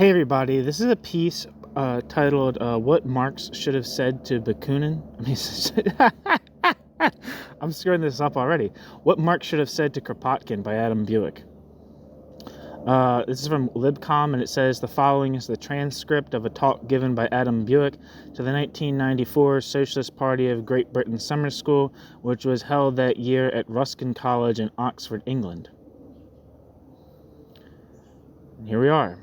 Hey everybody, this is a piece titled What Marx Should Have Said to Bakunin. I'm screwing this up already. What Marx Should Have Said to Kropotkin by Adam Buick. This is from Libcom, and it says the following is the transcript of a talk given by Adam Buick to the 1994 Socialist Party of Great Britain Summer School, which was held that year at Ruskin College in Oxford, England. And here we are.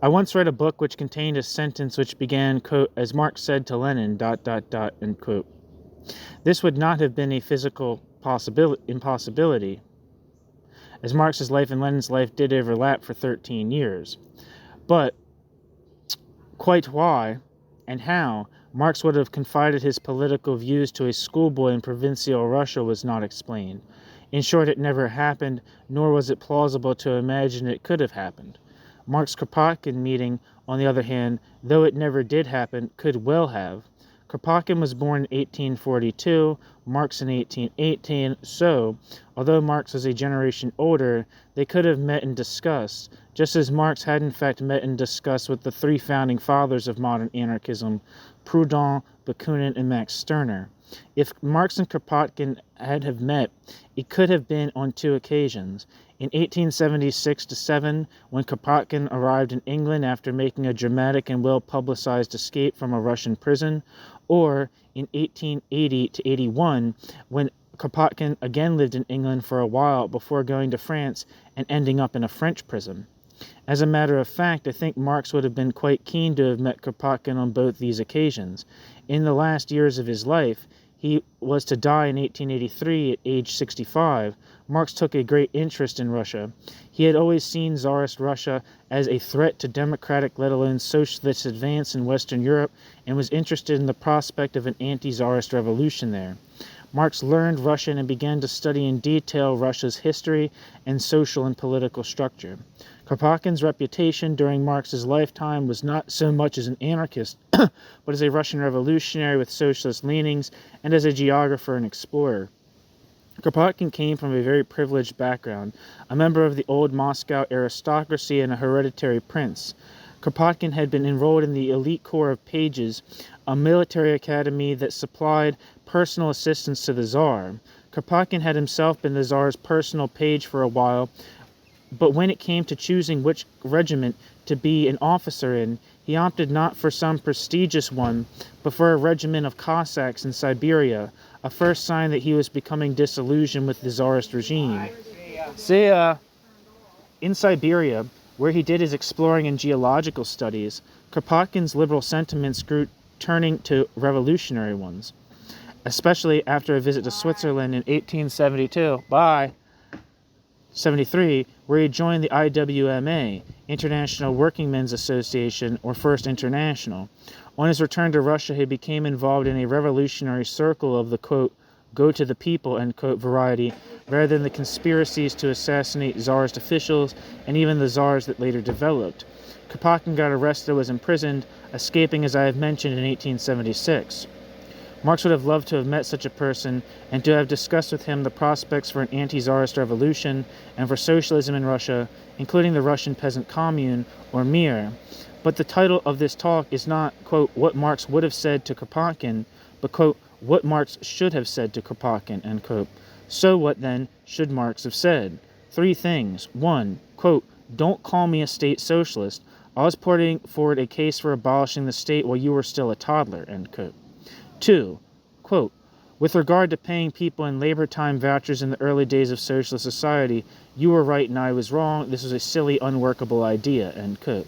I once read a book which contained a sentence which began, quote, as Marx said to Lenin, ... end quote. This would not have been a physical impossibility, as Marx's life and Lenin's life did overlap for 13 years. But quite why and how Marx would have confided his political views to a schoolboy in provincial Russia was not explained. In short, it never happened, nor was it plausible to imagine it could have happened. Marx-Kropotkin meeting, on the other hand, though it never did happen, could well have. Kropotkin was born in 1842, Marx in 1818, so, although Marx was a generation older, they could have met and discussed, just as Marx had in fact met and discussed with the three founding fathers of modern anarchism, Proudhon, Bakunin, and Max Stirner. If Marx and Kropotkin had met, it could have been on two occasions. In 1876-7, when Kropotkin arrived in England after making a dramatic and well-publicized escape from a Russian prison, or in 1880-81, when Kropotkin again lived in England for a while before going to France and ending up in a French prison. As a matter of fact, I think Marx would have been quite keen to have met Kropotkin on both these occasions. In the last years of his life, he was to die in 1883 at age 65. Marx took a great interest in Russia. He had always seen Tsarist Russia as a threat to democratic, let alone socialist advance in Western Europe, and was interested in the prospect of an anti-Tsarist revolution there. Marx learned Russian and began to study in detail Russia's history and social and political structure. Kropotkin's reputation during Marx's lifetime was not so much as an anarchist, but as a Russian revolutionary with socialist leanings and as a geographer and explorer. Kropotkin came from a very privileged background, a member of the old Moscow aristocracy and a hereditary prince. Kropotkin had been enrolled in the elite corps of pages, a military academy that supplied personal assistance to the Tsar. Kropotkin had himself been the Tsar's personal page for a while, but when it came to choosing which regiment to be an officer in, he opted not for some prestigious one, but for a regiment of Cossacks in Siberia, a first sign that he was becoming disillusioned with the Tsarist regime. See ya! In Siberia, where he did his exploring and geological studies, Kropotkin's liberal sentiments grew turning to revolutionary ones, especially after a visit to Switzerland in 1873, where he joined the IWMA, International Workingmen's Association, or First International. On his return to Russia, he became involved in a revolutionary circle of the, quote, go to the people, end quote, variety, rather than the conspiracies to assassinate Tsarist officials and even the Tsars that later developed. Kropotkin got arrested and was imprisoned, escaping, as I have mentioned, in 1876. Marx would have loved to have met such a person and to have discussed with him the prospects for an anti-Tsarist revolution and for socialism in Russia, including the Russian Peasant Commune, or Mir. But the title of this talk is not, quote, what Marx would have said to Kropotkin, but, quote, what Marx should have said to Kropotkin, end quote. So what, then, should Marx have said? Three things. One, quote, don't call me a state socialist. I was putting forward a case for abolishing the state while you were still a toddler, end quote. 2, quote, with regard to paying people in labor time vouchers in the early days of socialist society, you were right and I was wrong. This was a silly, unworkable idea, end quote.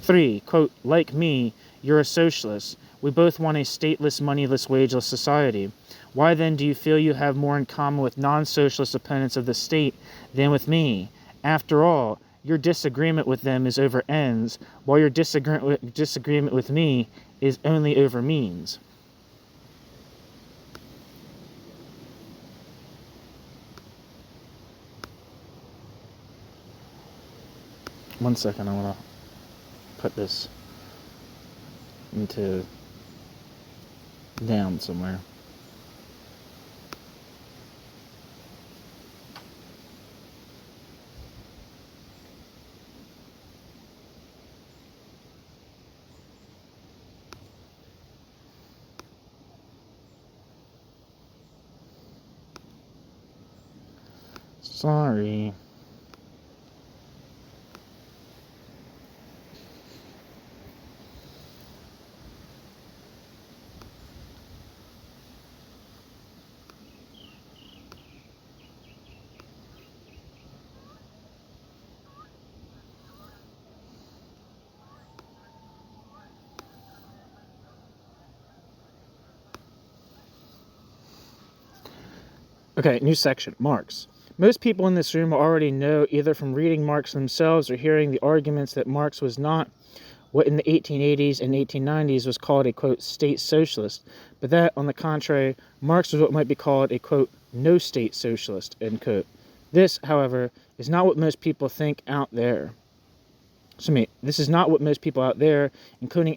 3, quote, like me, you're a socialist. We both want a stateless, moneyless, wageless society. Why then do you feel you have more in common with non-socialist opponents of the state than with me? After all, your disagreement with them is over ends, while your disagreement with me is only over means. One second, I want to put this into down somewhere. Sorry. Okay, new section, Marx. Most people in this room already know, either from reading Marx themselves or hearing the arguments, that Marx was not what in the 1880s and 1890s was called a, quote, state socialist, but that, on the contrary, Marx was what might be called a, quote, no-state socialist, end quote. This, however, is not what most people think out there. This is not what most people out there, including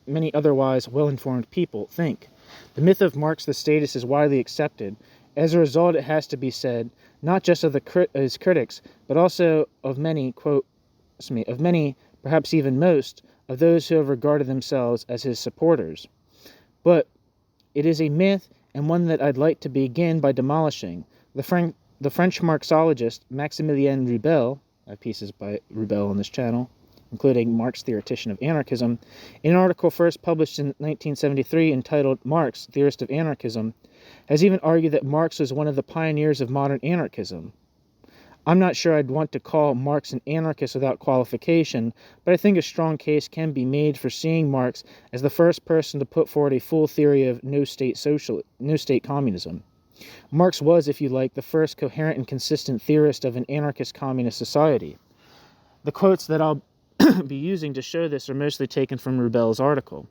many otherwise well-informed people, think. The myth of Marx the statist is widely accepted. As a result, it has to be said, not just of his critics, but also of many, perhaps even most, of those who have regarded themselves as his supporters. But it is a myth, and one that I'd like to begin by demolishing. The French Marxologist Maximilien Ribel, I have pieces by Ribel on this channel, including Marx, Theoretician of Anarchism, in an article first published in 1973 entitled Marx, Theorist of Anarchism, has even argued that Marx was one of the pioneers of modern anarchism. I'm not sure I'd want to call Marx an anarchist without qualification, but I think a strong case can be made for seeing Marx as the first person to put forward a full theory of no-state communism. Marx was, if you like, the first coherent and consistent theorist of an anarchist communist society. The quotes that I'll be using to show this are mostly taken from Ribel's article.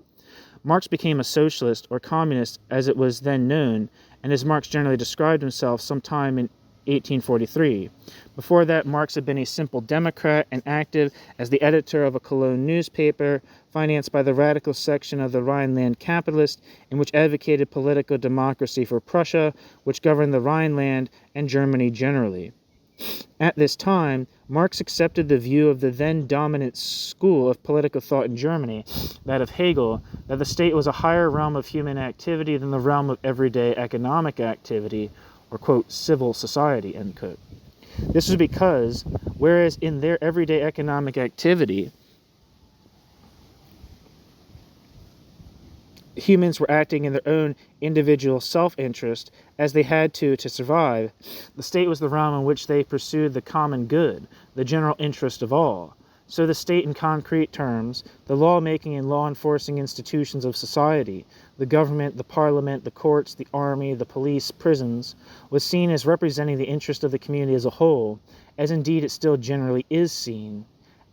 Marx became a socialist, or communist as it was then known, and as Marx generally described himself, sometime in 1843. Before that, Marx had been a simple Democrat and active as the editor of a Cologne newspaper financed by the radical section of the Rhineland Capitalist, in which advocated political democracy for Prussia, which governed the Rhineland and Germany generally. At this time, Marx accepted the view of the then dominant school of political thought in Germany, that of Hegel, that the state was a higher realm of human activity than the realm of everyday economic activity, or, quote, civil society, end quote. This was because, whereas in their everyday economic activity, humans were acting in their own individual self-interest as they had to survive, the state was the realm in which they pursued the common good, the general interest of all. So the state, in concrete terms, the law-making and law-enforcing institutions of society, the government, the parliament, the courts, the army, the police, prisons, was seen as representing the interest of the community as a whole, as indeed it still generally is seen.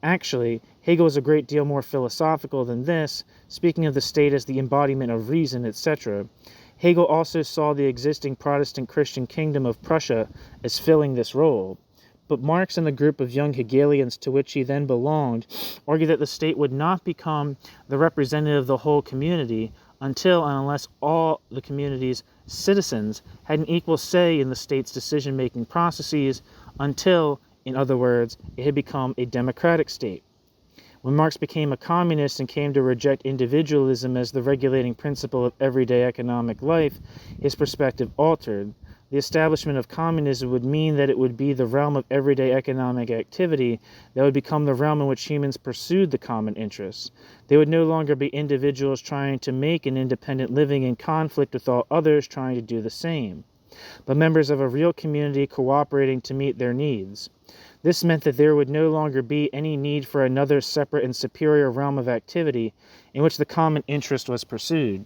Actually, Hegel is a great deal more philosophical than this, speaking of the state as the embodiment of reason, etc. Hegel also saw the existing Protestant Christian kingdom of Prussia as filling this role. But Marx and the group of young Hegelians to which he then belonged argued that the state would not become the representative of the whole community until and unless all the community's citizens had an equal say in the state's decision-making processes, until, in other words, it had become a democratic state. When Marx became a communist and came to reject individualism as the regulating principle of everyday economic life, his perspective altered. The establishment of communism would mean that it would be the realm of everyday economic activity that would become the realm in which humans pursued the common interests. They would no longer be individuals trying to make an independent living in conflict with all others trying to do the same, but members of a real community cooperating to meet their needs. This meant that there would no longer be any need for another separate and superior realm of activity in which the common interest was pursued.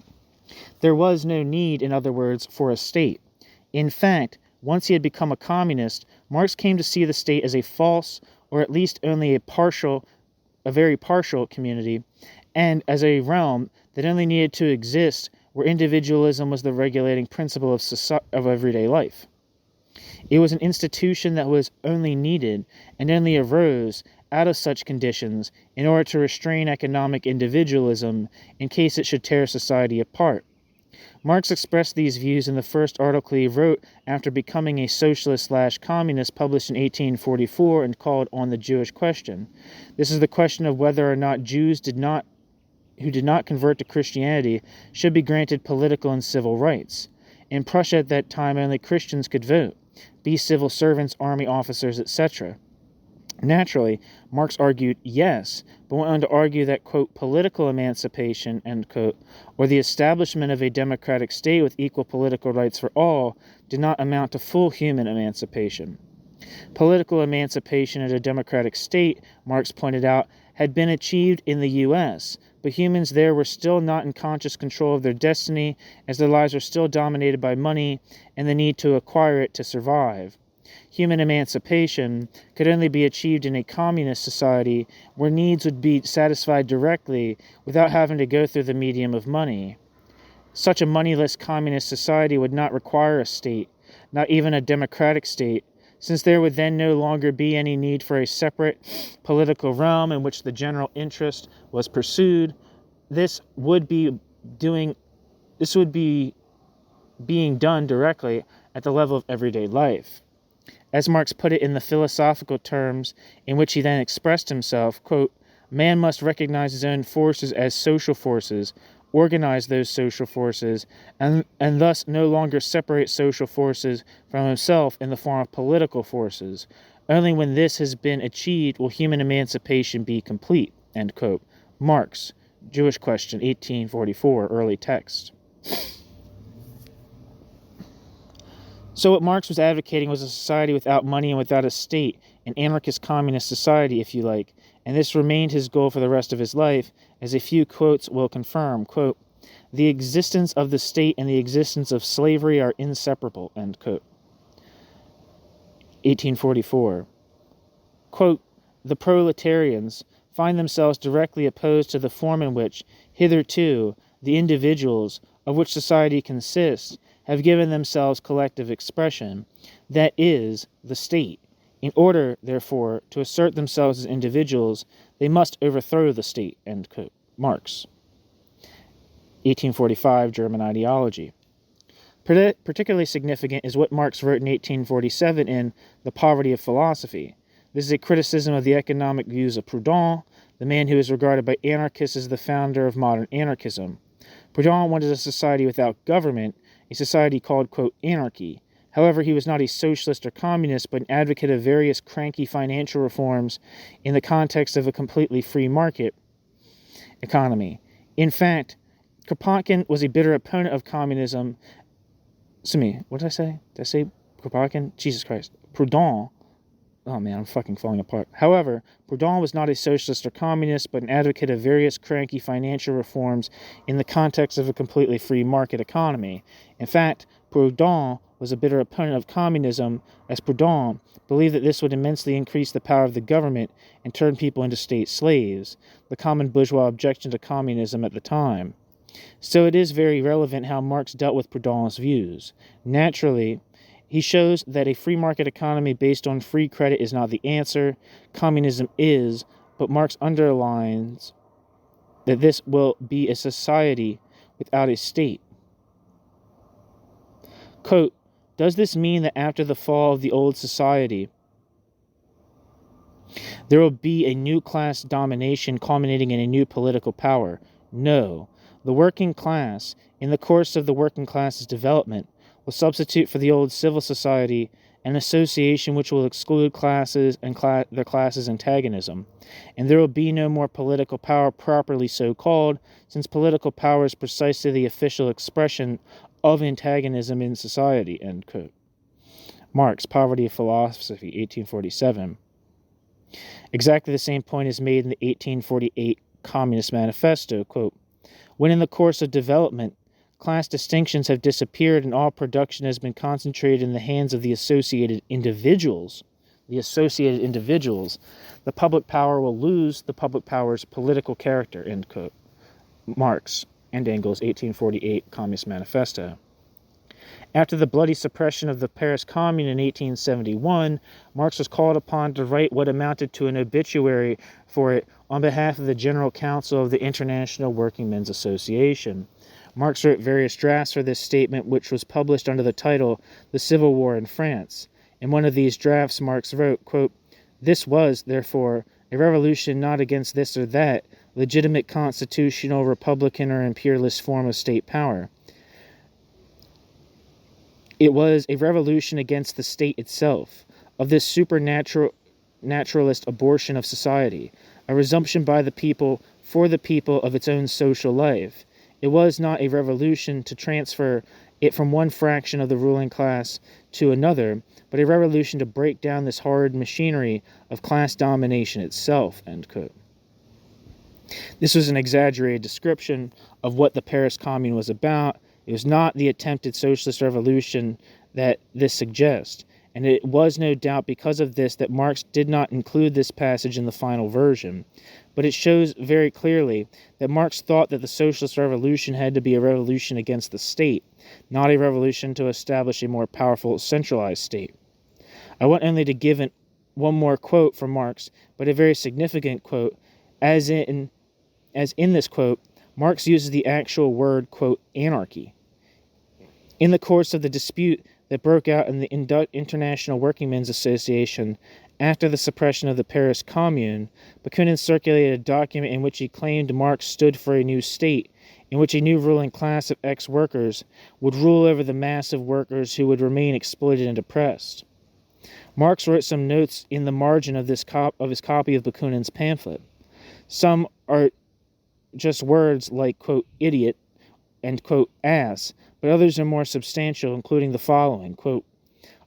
There was no need, in other words, for a state. In fact, once he had become a communist, Marx came to see the state as a false, or at least only a very partial community, and as a realm that only needed to exist where individualism was the regulating principle of everyday life. It was an institution that was only needed and only arose out of such conditions in order to restrain economic individualism in case it should tear society apart. Marx expressed these views in the first article he wrote after becoming a socialist/communist, published in 1844 and called On the Jewish Question. This is the question of whether or not Jews who did not convert to Christianity should be granted political and civil rights. In Prussia at that time, only Christians could vote. be civil servants, army officers, etc. Naturally, Marx argued yes, but went on to argue that, quote, political emancipation, end quote, or the establishment of a democratic state with equal political rights for all, did not amount to full human emancipation. Political emancipation in a democratic state, Marx pointed out, had been achieved in the U.S., but humans there were still not in conscious control of their destiny, as their lives were still dominated by money and the need to acquire it to survive. Human emancipation could only be achieved in a communist society where needs would be satisfied directly without having to go through the medium of money. Such a moneyless communist society would not require a state, not even a democratic state, since there would then no longer be any need for a separate political realm in which the general interest was pursued. This would be being done directly at the level of everyday life. As Marx put it in the philosophical terms in which he then expressed himself, quote, man must recognize his own forces as social forces, organize those social forces, and thus no longer separate social forces from himself in the form of political forces. Only when this has been achieved will human emancipation be complete, end quote. Marx, Jewish Question, 1844, early text. So what Marx was advocating was a society without money and without a state, an anarchist communist society, if you like, and this remained his goal for the rest of his life, as a few quotes will confirm, quote, the existence of the state and the existence of slavery are inseparable, end quote. 1844. Quote, the proletarians find themselves directly opposed to the form in which, hitherto, the individuals, of which society consists, have given themselves collective expression, that is, the state. In order, therefore, to assert themselves as individuals, they must overthrow the state, end quote. Marx. 1845, German ideology. Particularly significant is what Marx wrote in 1847 in The Poverty of Philosophy. This is a criticism of the economic views of Proudhon, the man who is regarded by anarchists as the founder of modern anarchism. Proudhon wanted a society without government, a society called, quote, anarchy. However, he was not a socialist or communist, but an advocate of various cranky financial reforms in the context of a completely free market economy. In fact, Kropotkin was a bitter opponent of communism. What did I say? Did I say Kropotkin? Jesus Christ. Proudhon. Oh man, I'm fucking falling apart. However, Proudhon was not a socialist or communist, but an advocate of various cranky financial reforms in the context of a completely free market economy. In fact, Proudhon was a bitter opponent of communism, as Proudhon believed that this would immensely increase the power of the government and turn people into state slaves, the common bourgeois objection to communism at the time. So it is very relevant how Marx dealt with Proudhon's views. Naturally, he shows that a free market economy based on free credit is not the answer. Communism is, but Marx underlines that this will be a society without a state. Quote, does this mean that after the fall of the old society, there will be a new class domination culminating in a new political power? No. The working class, in the course of the working class's development, will substitute for the old civil society an association which will exclude classes and their classes' antagonism. And there will be no more political power properly so called, since political power is precisely the official expression of antagonism in society, end quote. Marx, Poverty of Philosophy, 1847. Exactly the same point is made in the 1848 Communist Manifesto, quote, when in the course of development, class distinctions have disappeared and all production has been concentrated in the hands of the associated individuals, the public power will lose the public power's political character, end quote. Marx and Engels, 1848 Communist Manifesto. After the bloody suppression of the Paris Commune in 1871, Marx was called upon to write what amounted to an obituary for it on behalf of the General Council of the International Working Men's Association. Marx wrote various drafts for this statement, which was published under the title The Civil War in France. In one of these drafts, Marx wrote, quote, this was, therefore, a revolution not against this or that legitimate constitutional, republican, or imperialist form of state power. It was a revolution against the state itself, of this naturalist abortion of society, a resumption by the people for the people of its own social life. It was not a revolution to transfer it from one fraction of the ruling class to another, but a revolution to break down this horrid machinery of class domination itself." End quote. This was an exaggerated description of what the Paris Commune was about. It was not the attempted socialist revolution that this suggests, and it was no doubt because of this that Marx did not include this passage in the final version. But it shows very clearly that Marx thought that the socialist revolution had to be a revolution against the state, not a revolution to establish a more powerful, centralized state. I want only to give one more quote from Marx, but a very significant quote, as in this quote, Marx uses the actual word, quote, anarchy. In the course of the dispute that broke out in the International Workingmen's Association after the suppression of the Paris Commune, Bakunin circulated a document in which he claimed Marx stood for a new state, in which a new ruling class of ex-workers would rule over the mass of workers who would remain exploited and oppressed. Marx wrote some notes in the margin of his copy of Bakunin's pamphlet. Some are just words like, quote, idiot and, quote, ass, but others are more substantial, including the following, quote,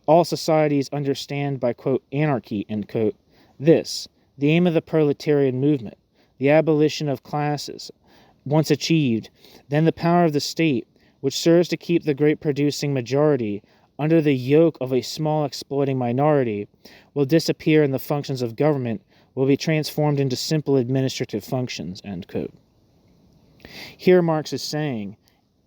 all societies understand by, quote, anarchy, end quote, this, the aim of the proletarian movement, the abolition of classes, once achieved, then the power of the state, which serves to keep the great producing majority under the yoke of a small exploiting minority, will disappear and the functions of government will be transformed into simple administrative functions, end quote. Here Marx is saying,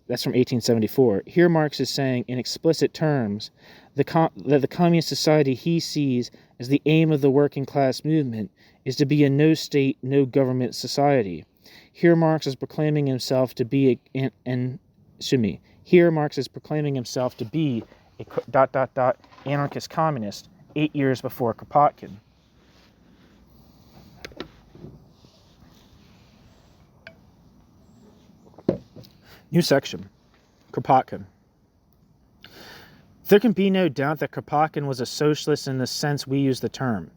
that's from 1874, here Marx is saying in explicit terms that the communist society he sees as the aim of the working class movement is to be a no-state, no-government society. Here Marx is proclaiming himself to be a anarchist communist 8 years before Kropotkin. New section. Kropotkin. There can be no doubt that Kropotkin was a socialist in the sense we use the term.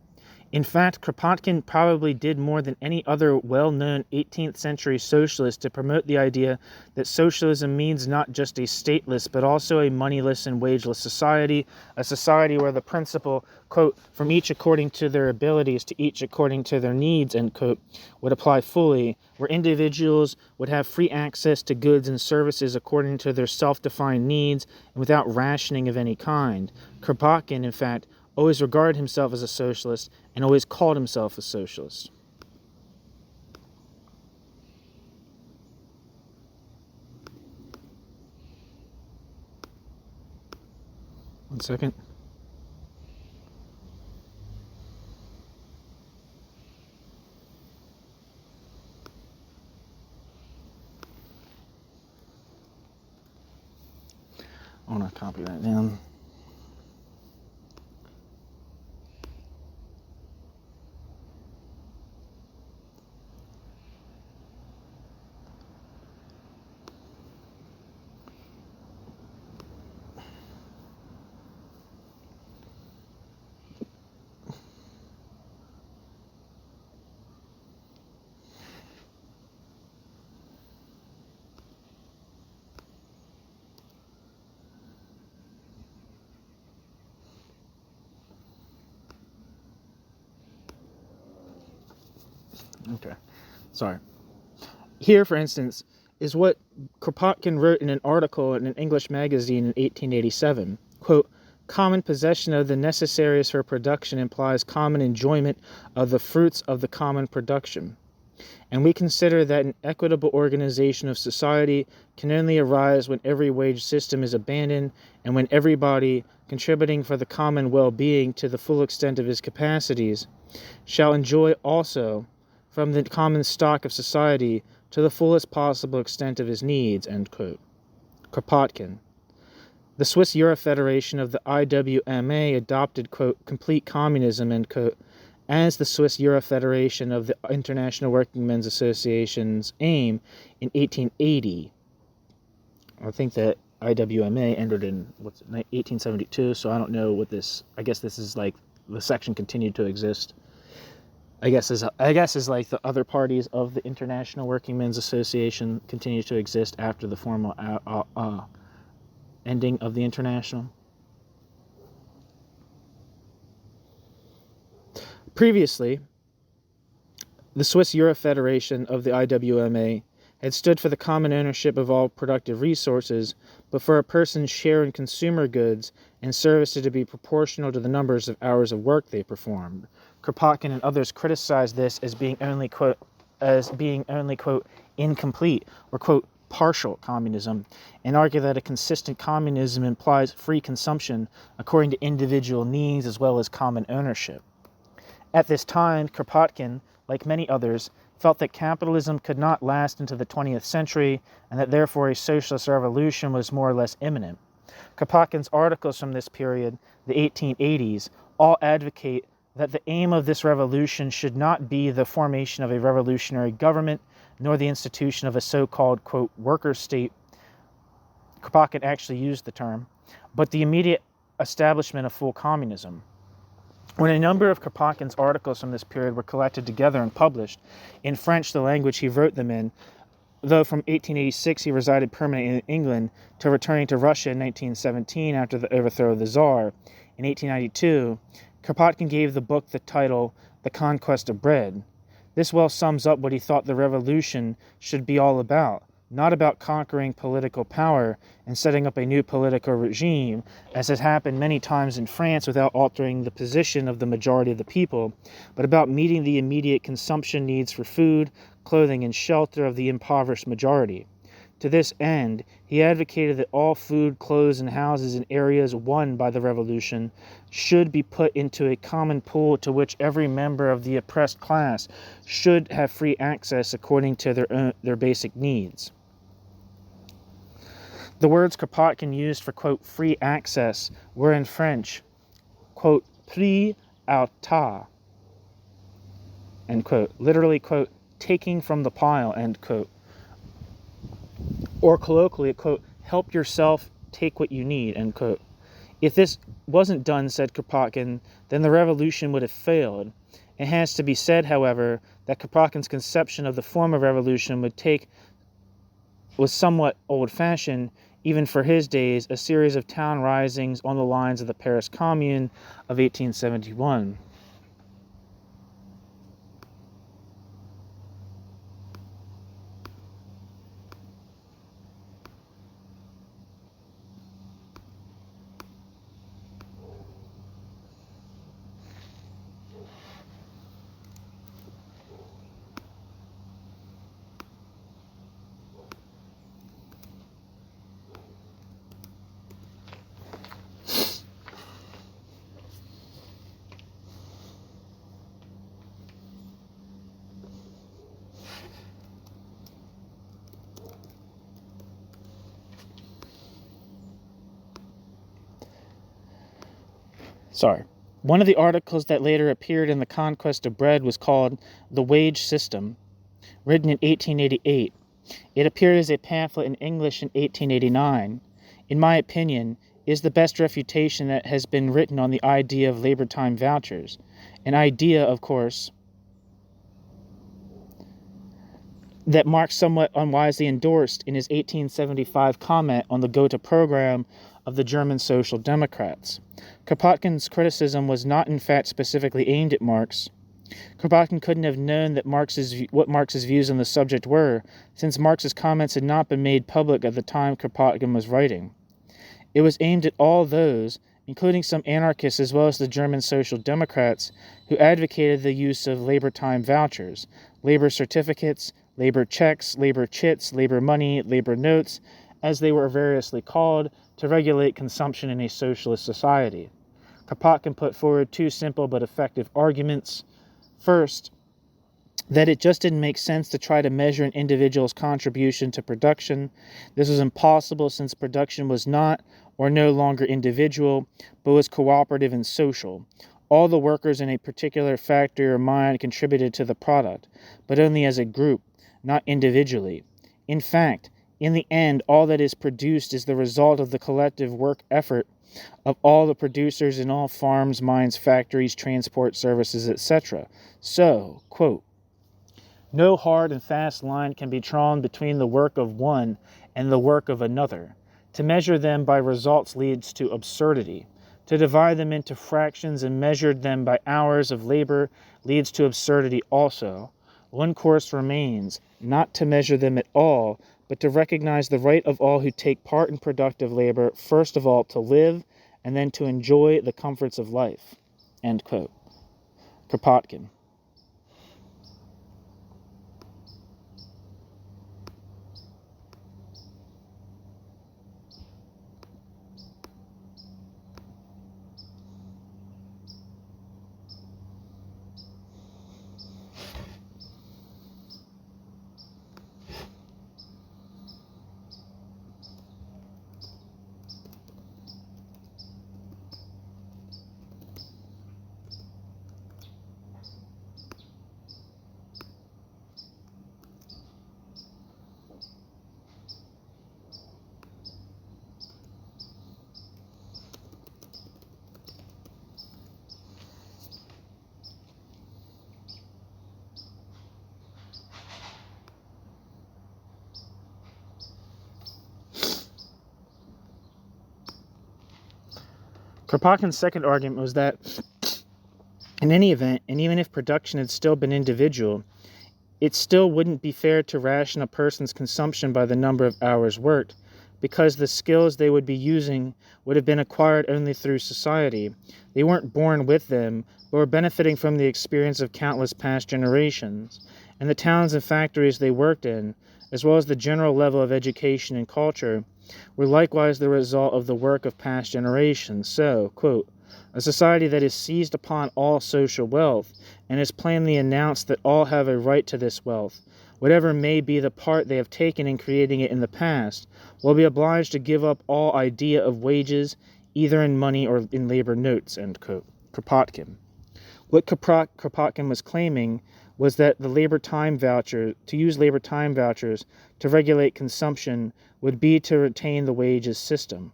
In fact, Kropotkin probably did more than any other well-known 18th century socialist to promote the idea that socialism means not just a stateless, but also a moneyless and wageless society, a society where the principle, quote, from each according to their abilities to each according to their needs, end quote, would apply fully, where individuals would have free access to goods and services according to their self-defined needs and without rationing of any kind. Kropotkin, in fact, always regarded himself as a socialist and always called himself a socialist. One second. I want to copy that down. Okay, sorry. Here, for instance, is what Kropotkin wrote in an article in an English magazine in 1887. Quote, common possession of the necessaries for production implies common enjoyment of the fruits of the common production. And we consider that an equitable organization of society can only arise when every wage system is abandoned and when everybody, contributing for the common well-being to the full extent of his capacities, shall enjoy also from the common stock of society to the fullest possible extent of his needs, end quote. Kropotkin. The Swiss Eurofederation of the IWMA adopted, quote, complete communism, end quote, as the Swiss Eurofederation of the International Workingmen's Association's aim in 1880. I think that IWMA ended in 1872, so I don't know what this, I guess this is like the section continued to exist. I guess is like the other parties of the International Working Men's Association continue to exist after the formal ending of the International. Previously, the Swiss Euro Federation of the IWMA had stood for the common ownership of all productive resources, but for a person's share in consumer goods and services to be proportional to the numbers of hours of work they performed. Kropotkin and others criticized this as being only, quote, incomplete or, quote, partial communism, and argue that a consistent communism implies free consumption according to individual needs as well as common ownership. At this time, Kropotkin, like many others, felt that capitalism could not last into the 20th century and that therefore a socialist revolution was more or less imminent. Kropotkin's articles from this period, the 1880s, all advocate that the aim of this revolution should not be the formation of a revolutionary government, nor the institution of a so-called, quote, worker state. Kropotkin actually used the term, but the immediate establishment of full communism. When a number of Kropotkin's articles from this period were collected together and published, in French, the language he wrote them in, though from 1886 he resided permanently in England till returning to Russia in 1917 after the overthrow of the Tsar, in 1892, Kropotkin gave the book the title, The Conquest of Bread. This well sums up what he thought the revolution should be all about, not about conquering political power and setting up a new political regime, as has happened many times in France without altering the position of the majority of the people, but about meeting the immediate consumption needs for food, clothing, and shelter of the impoverished majority. To this end, he advocated that all food, clothes, and houses in areas won by the revolution should be put into a common pool to which every member of the oppressed class should have free access according to their basic needs. The words Kropotkin used for, quote, free access were in French, quote, prix au tas, end quote, literally, quote, taking from the pile, end quote, or colloquially, quote, help yourself, take what you need, end quote. If this wasn't done, said Kropotkin, then the revolution would have failed. It has to be said, however, that Kropotkin's conception of the form of revolution was somewhat old-fashioned, even for his days, a series of town risings on the lines of the Paris Commune of 1871. One of the articles that later appeared in The Conquest of Bread was called The Wage System, written in 1888. It appeared as a pamphlet in English in 1889. In my opinion, is the best refutation that has been written on the idea of labor time vouchers, an idea, of course, that Marx somewhat unwisely endorsed in his 1875 comment on the Gotha program of the German Social Democrats. Kropotkin's criticism was not in fact specifically aimed at Marx. Kropotkin couldn't have known that what Marx's views on the subject were, since Marx's comments had not been made public at the time Kropotkin was writing. It was aimed at all those, including some anarchists as well as the German Social Democrats, who advocated the use of labor time vouchers, labor certificates, labor checks, labor chits, labor money, labor notes, as they were variously called, to regulate consumption in a socialist society. Kropotkin put forward two simple but effective arguments. First, that it just didn't make sense to try to measure an individual's contribution to production. This was impossible since production was not or no longer individual, but was cooperative and social. All the workers in a particular factory or mine contributed to the product, but only as a group, not individually. In fact, In the end, all that is produced is the result of the collective work effort of all the producers in all farms, mines, factories, transport services, etc. So, quote, no hard and fast line can be drawn between the work of one and the work of another. To measure them by results leads to absurdity. To divide them into fractions and measure them by hours of labor leads to absurdity also. One course remains, not to measure them at all, but to recognize the right of all who take part in productive labor, first of all to live, and then to enjoy the comforts of life. End quote. Kropotkin. Kropotkin's second argument was that, in any event, and even if production had still been individual, it still wouldn't be fair to ration a person's consumption by the number of hours worked, because the skills they would be using would have been acquired only through society. They weren't born with them, but were benefiting from the experience of countless past generations, and the towns and factories they worked in, as well as the general level of education and culture, were likewise the result of the work of past generations. So, quote, a society that has seized upon all social wealth and has plainly announced that all have a right to this wealth, whatever may be the part they have taken in creating it in the past, will be obliged to give up all idea of wages, either in money or in labor notes, end quote. Kropotkin. What Kropotkin was claiming was that the labor time voucher, to use labor time vouchers to regulate consumption, would be to retain the wages system.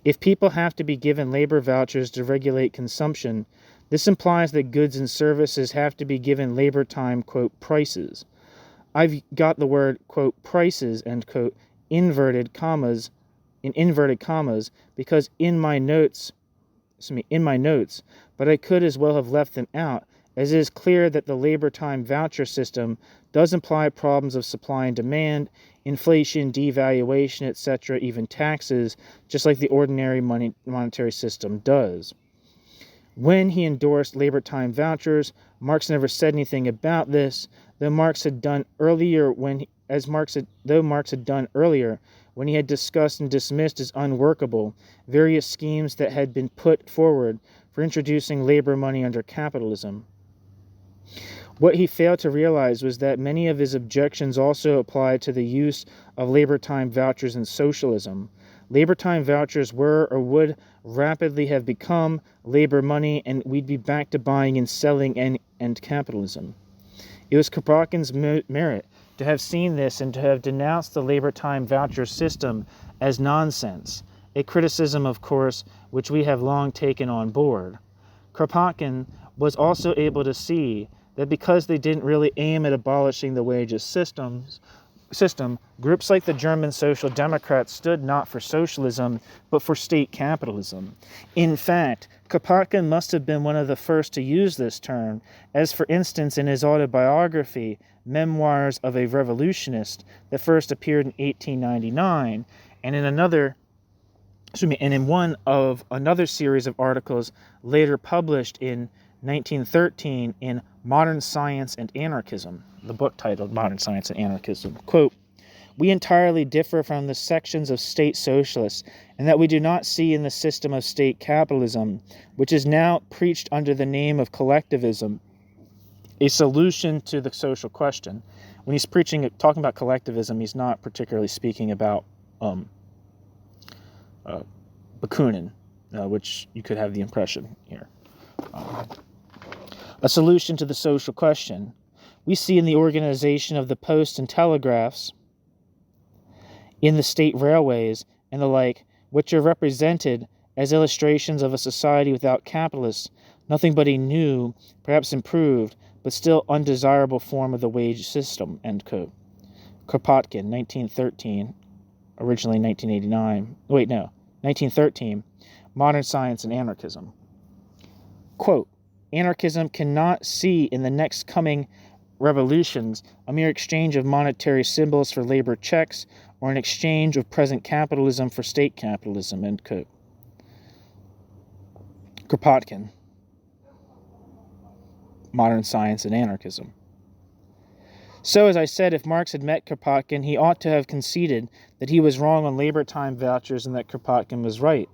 If people have to be given labor vouchers to regulate consumption, this implies that goods and services have to be given labor time, quote, prices. I've got the word, quote, prices, end quote, in inverted commas, because in my notes, but I could as well have left them out, as it is clear that the labor time voucher system does imply problems of supply and demand, inflation, devaluation, etc., even taxes, just like the ordinary monetary system does. When he endorsed labor time vouchers, Marx never said anything about this, though Marx had done earlier when he had discussed and dismissed as unworkable various schemes that had been put forward for introducing labor money under capitalism. What he failed to realize was that many of his objections also applied to the use of labor time vouchers in socialism. Labor time vouchers were or would rapidly have become labor money, and we'd be back to buying and selling and capitalism. It was Kropotkin's merit to have seen this and to have denounced the labor time voucher system as nonsense, a criticism, of course, which we have long taken on board. Kropotkin was also able to see that because they didn't really aim at abolishing the wages system, groups like the German Social Democrats stood not for socialism, but for state capitalism. In fact, Kropotkin must have been one of the first to use this term, as for instance in his autobiography, Memoirs of a Revolutionist, that first appeared in 1899, and in one of another series of articles later published in 1913 in Modern Science and Anarchism, the book titled Modern Science and Anarchism. Quote, we entirely differ from the sections of state socialists in that we do not see in the system of state capitalism, which is now preached under the name of collectivism, a solution to the social question. When he's talking about collectivism, he's not particularly speaking about Bakunin, which you could have the impression here. A solution to the social question. We see in the organization of the post and telegraphs in the state railways and the like, which are represented as illustrations of a society without capitalists, nothing but a new, perhaps improved, but still undesirable form of the wage system, end quote. Kropotkin, 1913, originally 1989. 1913, Modern Science and Anarchism. Quote, anarchism cannot see in the next coming revolutions a mere exchange of monetary symbols for labor checks or an exchange of present capitalism for state capitalism, end quote. Kropotkin, Modern Science and Anarchism. So, as I said, if Marx had met Kropotkin, he ought to have conceded that he was wrong on labor time vouchers and that Kropotkin was right.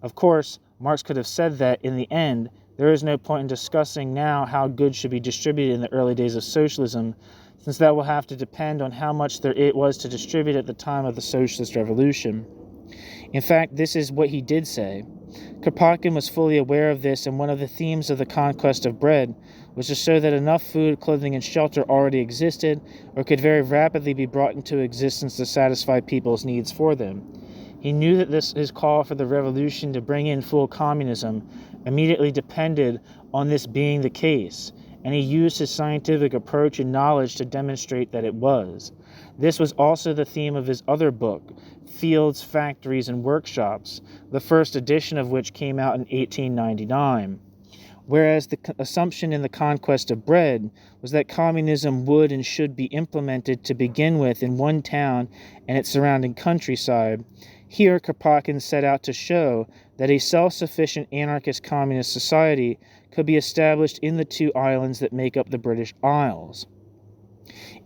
Of course, Marx could have said that, in the end, there is no point in discussing now how goods should be distributed in the early days of socialism, since that will have to depend on how much there it was to distribute at the time of the socialist revolution. In fact, this is what he did say. Kropotkin was fully aware of this, and one of the themes of the conquest of bread was to show that enough food, clothing, and shelter already existed, or could very rapidly be brought into existence to satisfy people's needs for them. He knew that his call for the revolution to bring in full communism immediately depended on this being the case, and he used his scientific approach and knowledge to demonstrate that it was. This was also the theme of his other book, Fields, Factories, and Workshops, the first edition of which came out in 1899. Whereas the assumption in the conquest of bread was that communism would and should be implemented to begin with in one town and its surrounding countryside, here Kropotkin set out to show that a self-sufficient anarchist communist society could be established in the two islands that make up the British Isles.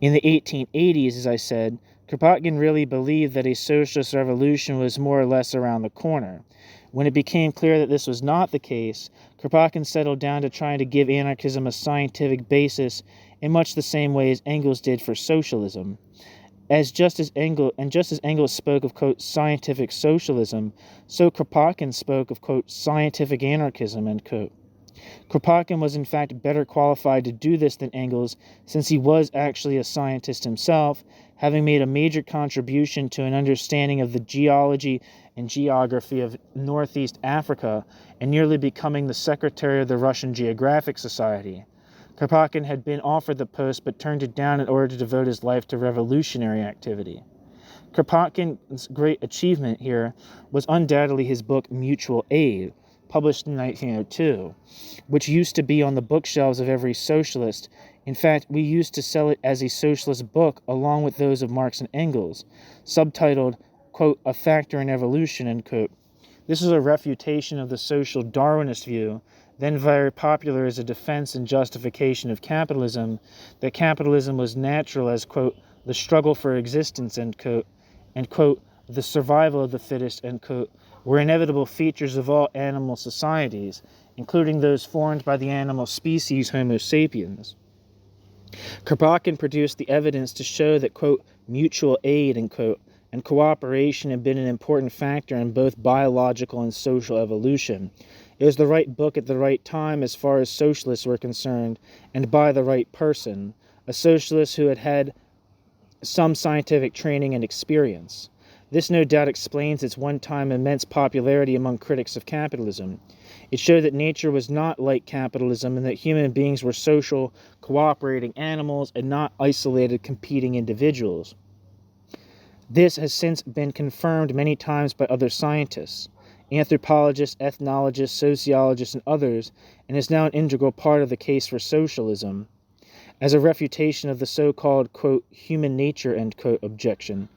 In the 1880s, as I said, Kropotkin really believed that a socialist revolution was more or less around the corner. When it became clear that this was not the case, Kropotkin settled down to trying to give anarchism a scientific basis in much the same way as Engels did for socialism. Just as Engels spoke of, quote, scientific socialism, so Kropotkin spoke of, quote, scientific anarchism, end quote. Kropotkin was in fact better qualified to do this than Engels, since he was actually a scientist himself, having made a major contribution to an understanding of the geology and geography of Northeast Africa, and nearly becoming the secretary of the Russian Geographic Society. Kropotkin had been offered the post but turned it down in order to devote his life to revolutionary activity. Kropotkin's great achievement here was undoubtedly his book Mutual Aid, published in 1902, which used to be on the bookshelves of every socialist. In fact, we used to sell it as a socialist book along with those of Marx and Engels, subtitled, quote, A Factor in Evolution, end quote. This is a refutation of the social Darwinist view, then very popular as a defense and justification of capitalism, that capitalism was natural as, quote, the struggle for existence, end quote, and, quote, the survival of the fittest, end quote, were inevitable features of all animal societies, including those formed by the animal species Homo sapiens. Kropotkin produced the evidence to show that, quote, mutual aid, end quote, and cooperation had been an important factor in both biological and social evolution. It was the right book at the right time as far as socialists were concerned, and by the right person, a socialist who had had some scientific training and experience. This no doubt explains its one-time immense popularity among critics of capitalism. It showed that nature was not like capitalism and that human beings were social, cooperating animals and not isolated, competing individuals. This has since been confirmed many times by other scientists, anthropologists, ethnologists, sociologists, and others, and is now an integral part of the case for socialism, as a refutation of the so-called, quote, human nature, end quote, objection.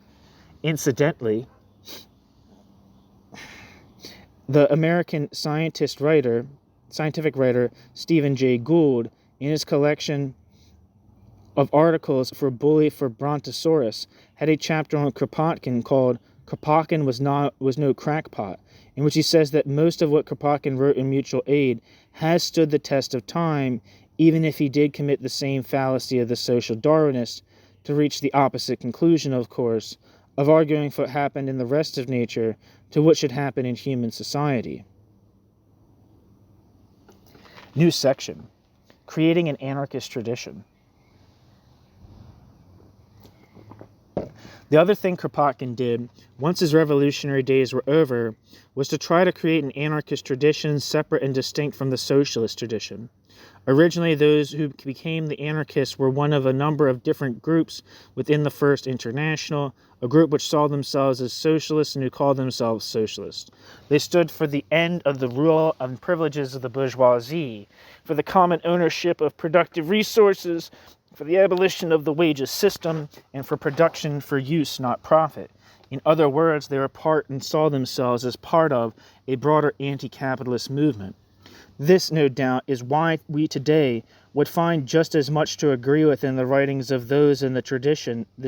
Incidentally, the American scientific writer Stephen Jay Gould, in his collection of articles for Bully for Brontosaurus, had a chapter on Kropotkin called Kropotkin was no crackpot, in which he says that most of what Kropotkin wrote in Mutual Aid has stood the test of time, even if he did commit the same fallacy of the social Darwinist, to reach the opposite conclusion, of course, of arguing for what happened in the rest of nature to what should happen in human society. New section, creating an anarchist tradition. The other thing Kropotkin did, once his revolutionary days were over, was to try to create an anarchist tradition separate and distinct from the socialist tradition. Originally, those who became the anarchists were one of a number of different groups within the First International, a group which saw themselves as socialists and who called themselves socialists. They stood for the end of the rule and privileges of the bourgeoisie, for the common ownership of productive resources, for the abolition of the wages system, and for production for use, not profit. In other words, they were part and saw themselves as part of a broader anti-capitalist movement. This, no doubt, is why we today would find just as much to agree with in the writings of those in this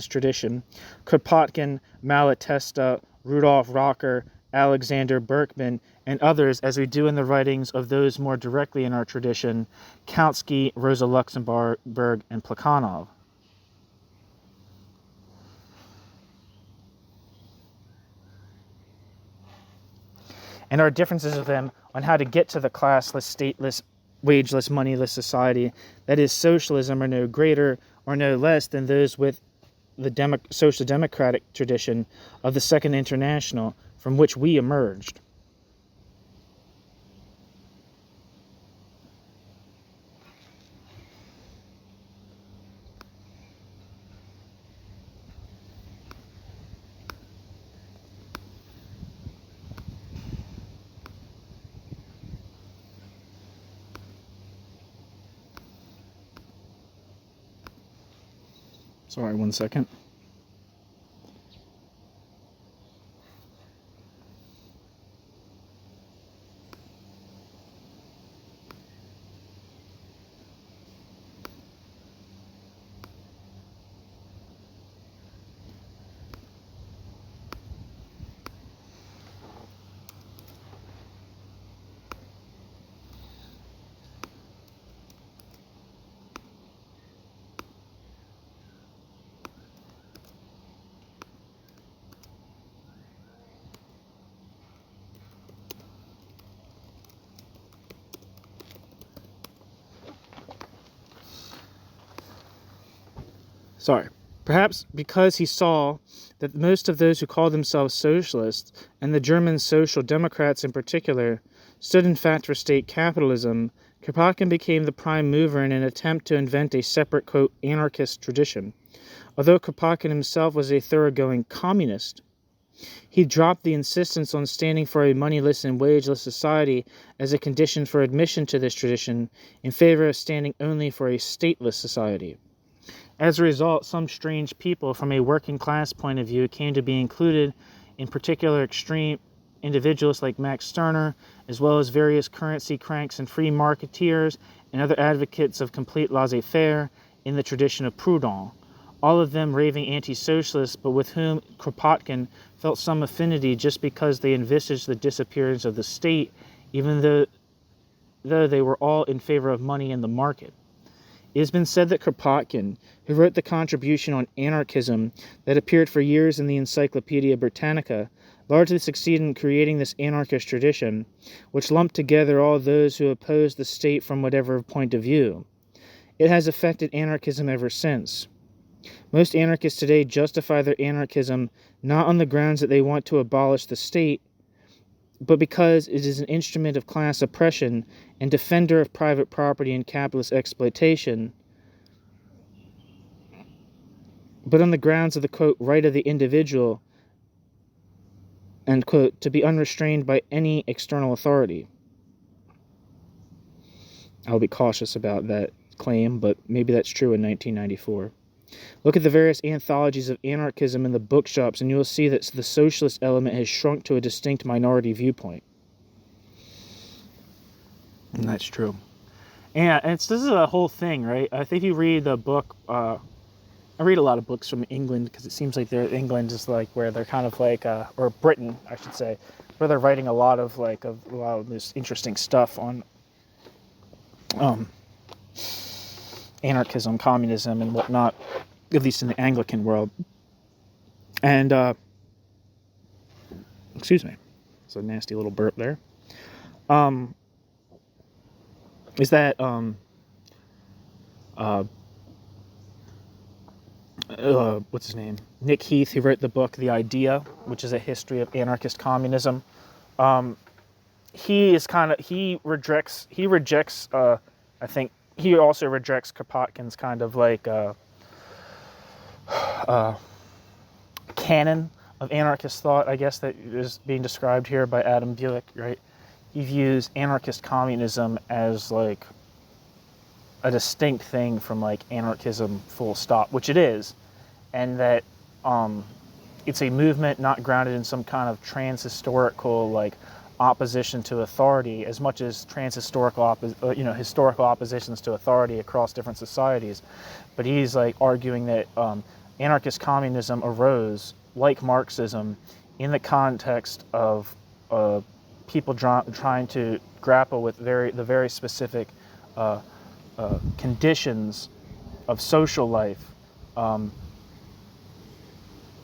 tradition, Kropotkin, Malatesta, Rudolf Rocker, Alexander Berkman, and others, as we do in the writings of those more directly in our tradition, Kautsky, Rosa Luxemburg, and Plekhanov. And our differences with them on how to get to the classless, stateless, wageless, moneyless society, that is socialism, are no greater or no less than those with the social democratic tradition of the Second International from which we emerged. Sorry, 1 second. Perhaps because he saw that most of those who called themselves socialists, and the German social democrats in particular, stood in fact for state capitalism, Kropotkin became the prime mover in an attempt to invent a separate, quote, anarchist tradition. Although Kropotkin himself was a thoroughgoing communist, he dropped the insistence on standing for a moneyless and wageless society as a condition for admission to this tradition in favor of standing only for a stateless society. As a result, some strange people from a working class point of view came to be included, in particular extreme individuals like Max Stirner, as well as various currency cranks and free marketeers and other advocates of complete laissez-faire in the tradition of Proudhon, all of them raving anti-socialists, but with whom Kropotkin felt some affinity just because they envisaged the disappearance of the state, even though they were all in favor of money in the market. It has been said that Kropotkin, who wrote the contribution on anarchism that appeared for years in the Encyclopedia Britannica, largely succeeded in creating this anarchist tradition, which lumped together all those who opposed the state from whatever point of view. It has affected anarchism ever since. Most anarchists today justify their anarchism not on the grounds that they want to abolish the state, but because it is an instrument of class oppression and defender of private property and capitalist exploitation, but on the grounds of the, quote, right of the individual, end quote, to be unrestrained by any external authority. I'll be cautious about that claim, but maybe that's true in 1994. Look at the various anthologies of anarchism in the bookshops, and you will see that the socialist element has shrunk to a distinct minority viewpoint. And that's true. And this is a whole thing, right? I think you read the book, I read a lot of books from England, because it seems like England is like where they're kind of like, or Britain, I should say, where they're writing a lot of this interesting stuff on anarchism, communism, and whatnot, at least in the Anglican world. And, excuse me, it's a nasty little burp there. Is that, what's his name? Nick Heath, who wrote the book The Idea, which is a history of anarchist communism. He rejects. I think he also rejects Kropotkin's kind of like canon of anarchist thought, I guess, that is being described here by Adam Buick, right? He views anarchist communism as like a distinct thing from like anarchism full stop, which it is, and that it's a movement not grounded in some kind of trans-historical like opposition to authority as much as trans-historical historical oppositions to authority across different societies. But he's like arguing that anarchist communism arose, like Marxism, in the context of people trying to grapple with the very specific conditions of social life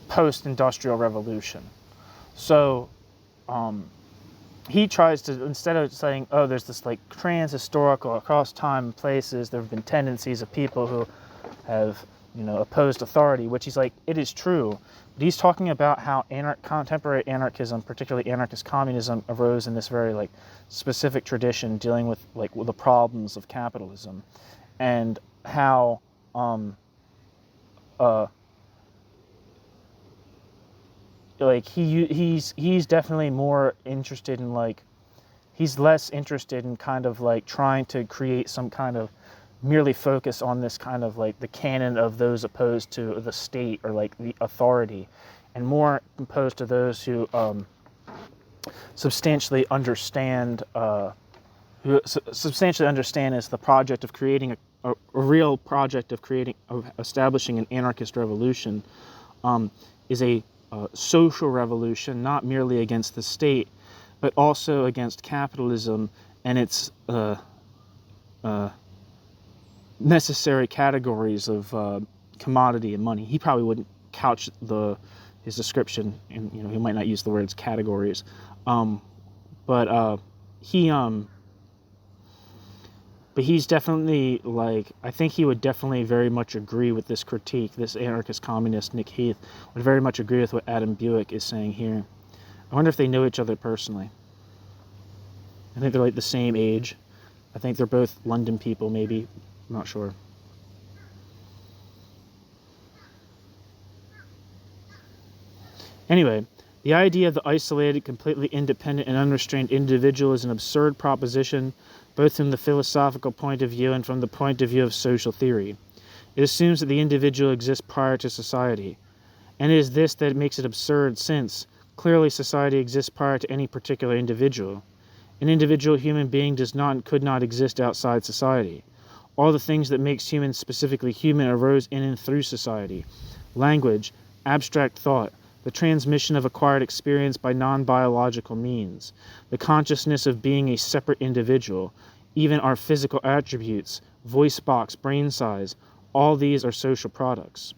post-industrial revolution. So he tries to, instead of saying, oh, there's this like trans-historical across time and places, there have been tendencies of people who have, opposed authority, which he's like, it is true. But he's talking about how contemporary anarchism, particularly anarchist communism, arose in this very like specific tradition dealing with like the problems of capitalism, and how like he's definitely more interested in like, he's less interested in kind of like trying to create some kind of merely focus on this kind of like the canon of those opposed to the state or like the authority, and more opposed to those who substantially understand is the project of creating a real project of establishing an anarchist revolution, is a social revolution, not merely against the state, but also against capitalism and its necessary categories of commodity and money. He probably wouldn't couch his description, and he might not use the words categories, but he's definitely like, I think he would definitely very much agree with this critique. This anarchist communist Nick Heath would very much agree with what Adam Buick is saying here. I wonder if they know each other personally. I think they're like the same age. I think they're both London people, maybe. I'm not sure. Anyway, the idea of the isolated, completely independent, and unrestrained individual is an absurd proposition, both from the philosophical point of view and from the point of view of social theory. It assumes that the individual exists prior to society. And it is this that makes it absurd, since, clearly, society exists prior to any particular individual. An individual human being could not exist outside society. All the things that makes humans specifically human arose in and through society. Language, abstract thought, the transmission of acquired experience by non-biological means, the consciousness of being a separate individual, even our physical attributes, voice box, brain size, all these are social products.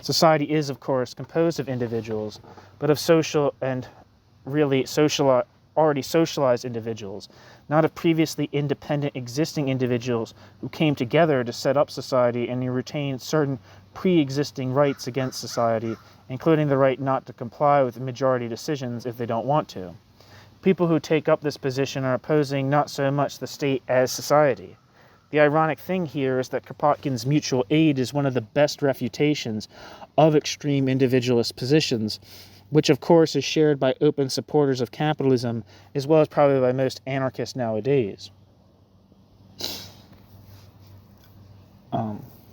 Society is, of course, composed of individuals, but of social and really already socialized individuals, not of previously independent existing individuals who came together to set up society and who retained certain pre-existing rights against society, including the right not to comply with majority decisions if they don't want to. People who take up this position are opposing not so much the state as society. The ironic thing here is that Kropotkin's mutual aid is one of the best refutations of extreme individualist positions, which of course is shared by open supporters of capitalism, as well as probably by most anarchists nowadays.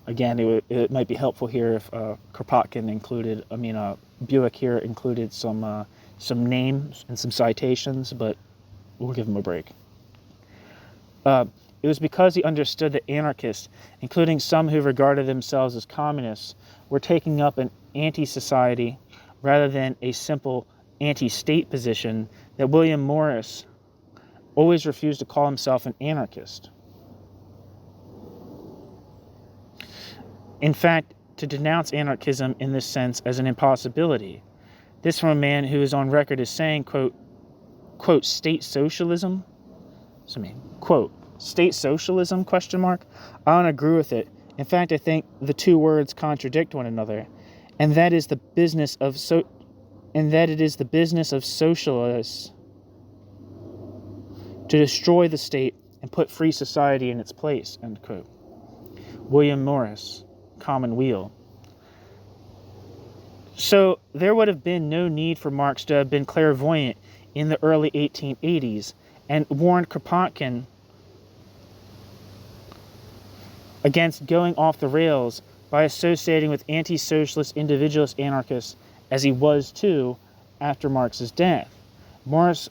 Again, it might be helpful here if Buick here included some names and some citations, but we'll give him a break. It was because he understood that anarchists, including some who regarded themselves as communists, were taking up an anti-society rather than a simple anti-state position, that William Morris always refused to call himself an anarchist. In fact, to denounce anarchism in this sense as an impossibility. This from a man who is on record as saying, quote, state socialism? Quote, state socialism, ? I don't agree with it, In fact, I think the two words contradict one another, and that is the business of it is the business of socialists to destroy the state and put free society in its place, end quote. William Morris, Commonweal. So there would have been no need for Marx to have been clairvoyant in the early 1880s and warned Kropotkin against going off the rails by associating with anti-socialist individualist anarchists, as he was too after Marx's death. Morris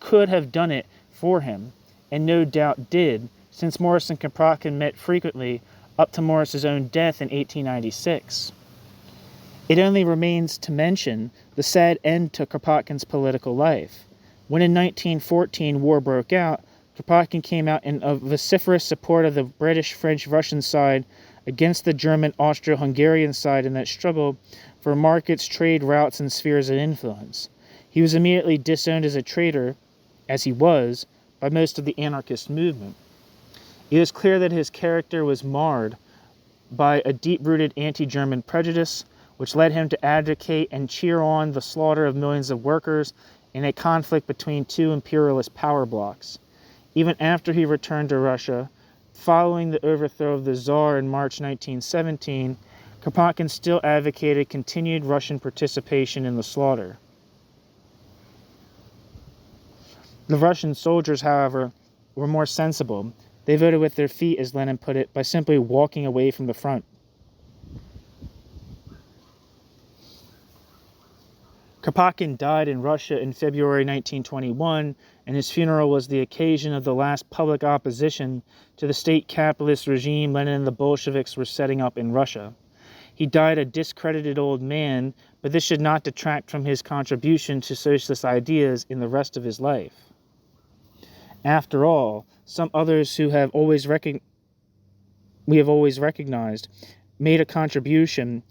could have done it for him, and no doubt did, since Morris and Kropotkin met frequently up to Morris's own death in 1896. It only remains to mention the sad end to Kropotkin's political life. When in 1914 war broke out, Kropotkin came out in a vociferous support of the British, French, Russian side against the German, Austro-Hungarian side in that struggle for markets, trade routes, and spheres of influence. He was immediately disowned as a traitor, as he was, by most of the anarchist movement. It is clear that his character was marred by a deep-rooted anti-German prejudice, which led him to advocate and cheer on the slaughter of millions of workers in a conflict between two imperialist power blocs. Even after he returned to Russia, following the overthrow of the Tsar in March 1917, Kropotkin still advocated continued Russian participation in the slaughter. The Russian soldiers, however, were more sensible. They voted with their feet, as Lenin put it, by simply walking away from the front. Kropotkin died in Russia in February 1921, and his funeral was the occasion of the last public opposition to the state capitalist regime Lenin and the Bolsheviks were setting up in Russia. He died a discredited old man, but this should not detract from his contribution to socialist ideas in the rest of his life. After all, some others who we have always recognized made a contribution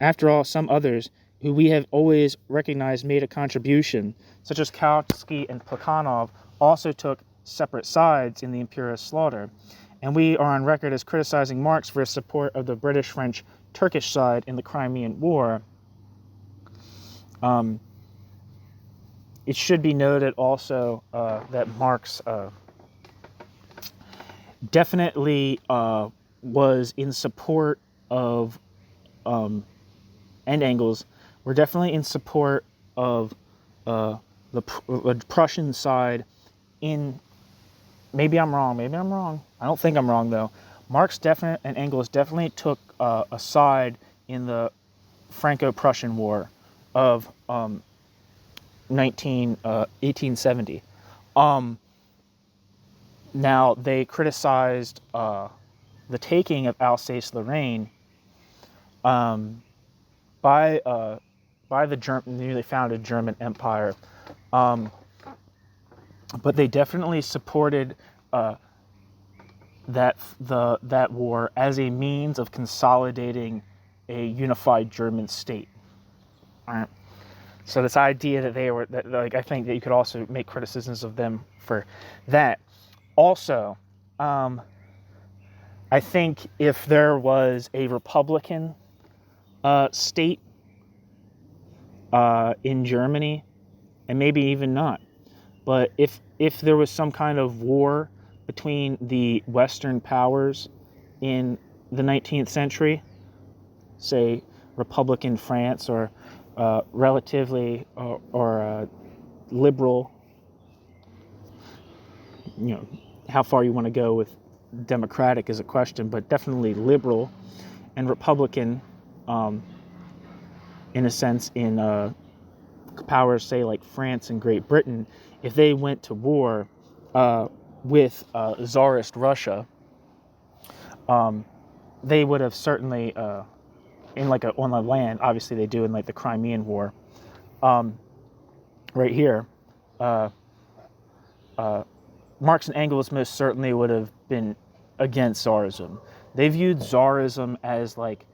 After all, some others who we have always recognized made a contribution, such as Kautsky and Plekhanov, also took separate sides in the imperialist slaughter, and we are on record as criticizing Marx for his support of the British, French, Turkish side in the Crimean War. It should be noted also that Marx definitely was in support of and Engels were definitely in support of the Prussian side in, maybe I'm wrong, I don't think I'm wrong though. Marx and Engels definitely took a side in the Franco-Prussian War of 1870. Now, they criticized the taking of Alsace-Lorraine by the newly founded German Empire, but they definitely supported that war as a means of consolidating a unified German state. All right. So this idea that I think that you could also make criticisms of them for that. Also, I think if there was a Republican state in Germany, and maybe even not, but if there was some kind of war between the Western powers in the 19th century, say Republican France or relatively or liberal, how far you want to go with democratic is a question, but definitely liberal and Republican in a sense in powers, say like France and Great Britain, if they went to war with Tsarist Russia, they would have certainly on the land, obviously they do in like the Crimean War, right here, Marx and Engels most certainly would have been against Tsarism. They viewed Tsarism as like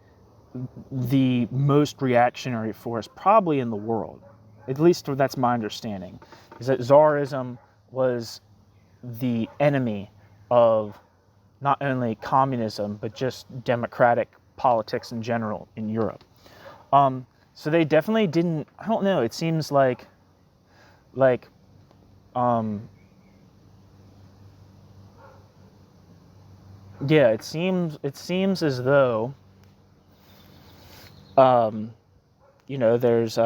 the most reactionary force probably in the world. At least that's my understanding, is that Tsarism was the enemy of not only communism, but just democratic politics in general in Europe. So they definitely didn't, I don't know, it seems like, yeah, it seems as though, there's,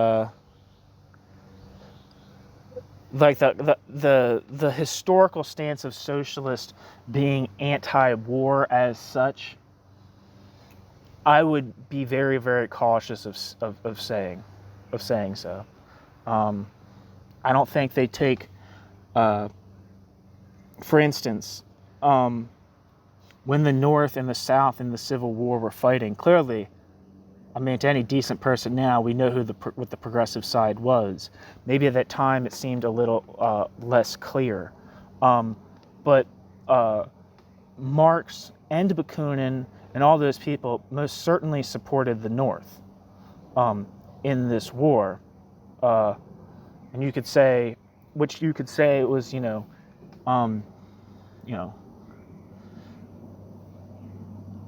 like the historical stance of socialists being anti-war as such, I would be very, very cautious of saying so. I don't think they take, for instance, when the North and the South in the Civil War were fighting, clearly, I mean, to any decent person now, we know what the progressive side was. Maybe at that time it seemed a little less clear. But Marx and Bakunin and all those people most certainly supported the North in this war. And you could say it was,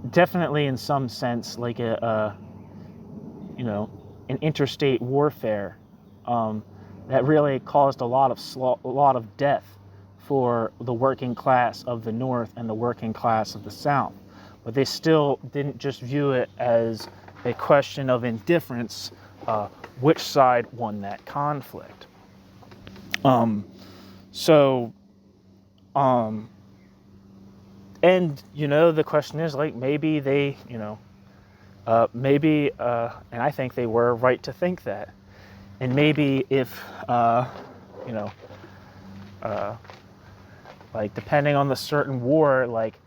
definitely in some sense like an interstate warfare that really caused a lot of death for the working class of the North and the working class of the South. But they still didn't just view it as a question of indifference, which side won that conflict. And the question is, like, maybe they, and I think they were right to think that. And maybe if, like, depending on the certain war, like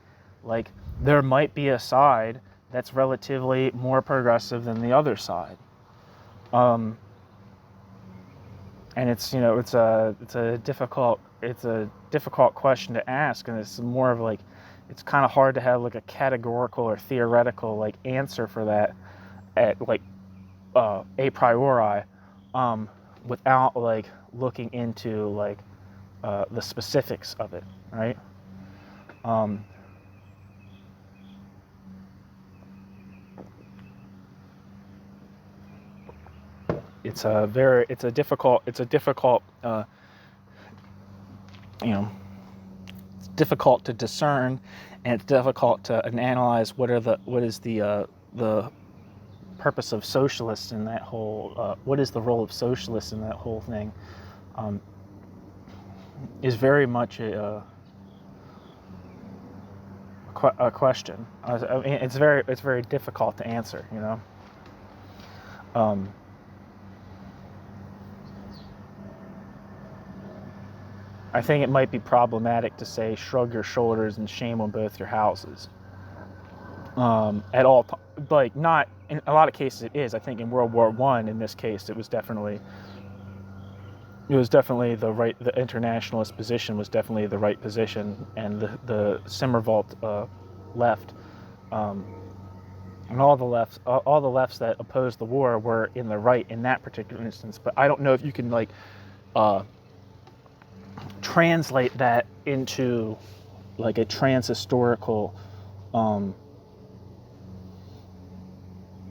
there might be a side that's relatively more progressive than the other side. And it's a difficult question to ask, and it's more of like, it's kind of hard to have like a categorical or theoretical like answer for that at like a priori, without like looking into like the specifics of it, right? It's difficult it's difficult to discern, and it's difficult to analyze what is the purpose of socialists in that whole, what is the role of socialists in that whole thing, is very much a question. I mean, it's very difficult to answer, I think it might be problematic to say shrug your shoulders and shame on both your houses. At all, like, not in a lot of cases it is. I think in World War I, in this case, it was definitely the internationalist position was definitely the right position, and the Simmervolt left, and all the lefts that opposed the war were in the right in that particular instance. But I don't know if you can like translate that into like a transhistorical or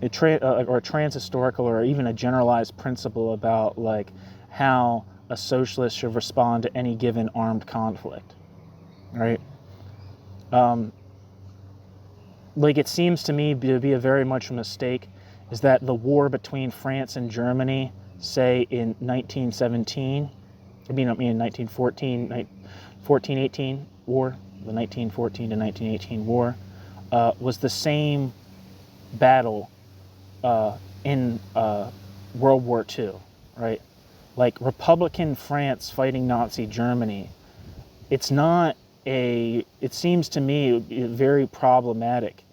a transhistorical or even a generalized principle about like how a socialist should respond to any given armed conflict, right? Like, it seems to me to be a very much a mistake is that the war between France and Germany, say in 1917, in 1914, 14-18 war, the 1914 to 1918 war, was the same battle in World War II, right? Like, Republican France fighting Nazi Germany, it seems to me very problematic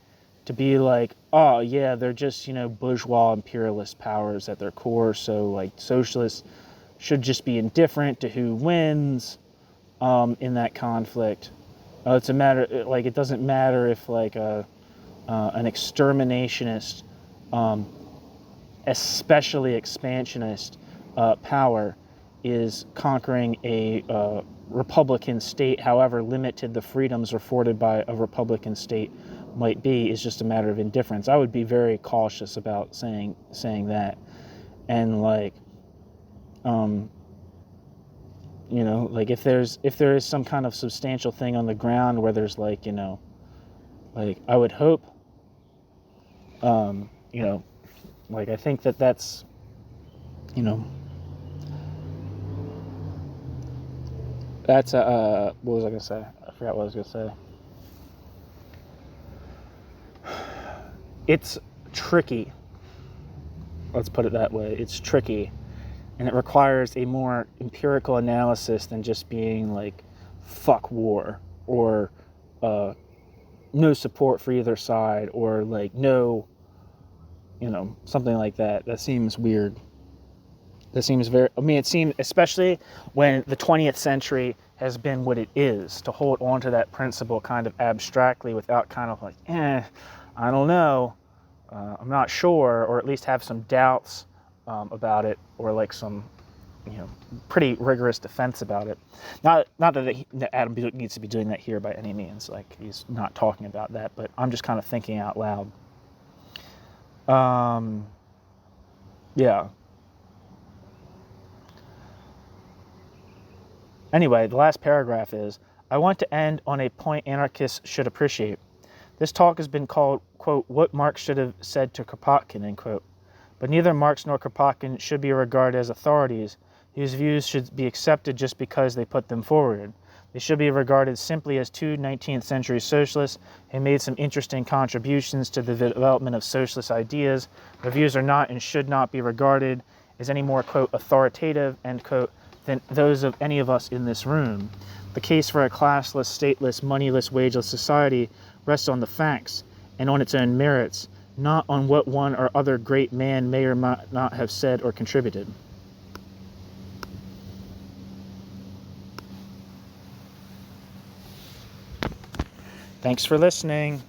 to be like, oh yeah, they're just, bourgeois imperialist powers at their core, so like socialists should just be indifferent to who wins in that conflict. It's a matter, like, it doesn't matter if like an exterminationist, especially expansionist power is conquering a Republican state, however limited the freedoms afforded by a Republican state might be, is just a matter of indifference. I would be very cautious about saying that. And like, you know, like if there is some kind of substantial thing on the ground where there's like, you know, like I would hope, you know, like I think that's, you know, that's what was I gonna say? I forgot what I was gonna say. It's tricky. Let's put it that way. It's tricky. And it requires a more empirical analysis than just being like, fuck war, or no support for either side, or like no, you know, something like that. That seems weird. That seems very, I mean, it seems, especially when the 20th century has been what it is, to hold on to that principle kind of abstractly without kind of like, I don't know, I'm not sure, or at least have some doubts about it, or like some, you know, pretty rigorous defense about it. Not that Adam Buick needs to be doing that here by any means, like he's not talking about that, but I'm just kind of thinking out loud. Yeah. Anyway, the last paragraph is, I want to end on a point anarchists should appreciate. This talk has been called, quote, what Marx should have said to Kropotkin, end quote. But neither Marx nor Kropotkin should be regarded as authorities whose views should be accepted just because they put them forward. They should be regarded simply as two 19th century socialists who made some interesting contributions to the development of socialist ideas. Their views are not and should not be regarded as any more, quote, authoritative, end quote, than those of any of us in this room. The case for a classless, stateless, moneyless, wageless society rests on the facts and on its own merits, not on what one or other great man may or might not have said or contributed. Thanks for listening.